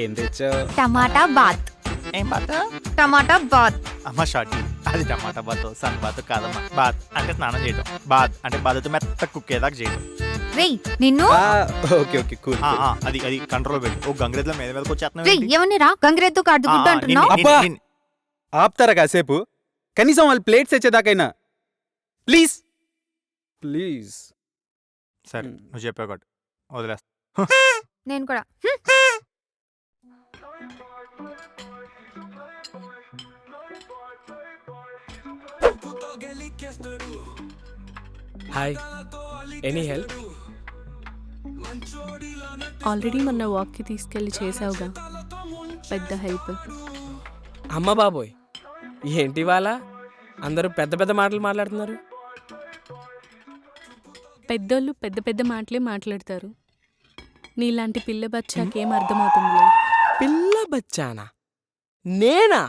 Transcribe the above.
ఏం తెచ్చావు? టమాటా బాత్. ఏం బాత్? టమాటా బాత్. అమ్మ షార్టీ, అది టమాటా బాత్ సన్ బాత్ కాదమ్మా. బాత్ అంటే స్నానం చేయడం, బాత్ అంటే బాధతో మెత్త కుక్కేదాకా చేయడం. రేయ్ నిన్ను. Okay okay cool. అది అది కంట్రోల్ పెట్టి ఓ గంగరేజ్లో మీదకి రేయ్ వచ్చేస్తున్నావు. ఎవరిని రా గంగిరెద్దు కాదు గుడ్డు అంటున్నావు. అబ్బా! ఆపుతారా కాసేపు? కనీసం వాళ్ళు ప్లేట్స్ తెచ్చేదాకైనా ప్లీజ్ ప్లీజ్. సరే నువ్వు చెప్పావు కాబట్టి వదిలేస్తా. నేను కూడా. Hi, any help? ఆల్రెడీ మొన్న వాక్కి తీసుకెళ్ళి చేసావుగా, పెద్ద హెల్ప్. అమ్మ బాబోయ్, ఏంటి వాళ్ళ అందరూ పెద్ద పెద్ద మాటలు మాట్లాడుతున్నారు? పెద్దోళ్ళు పెద్ద పెద్ద మాటలే మాట్లాడతారు. నీలాంటి పిల్ల బచ్చాకేం అర్థమవుతుందిలే. పిల్ల బచ్చానా? నేనా?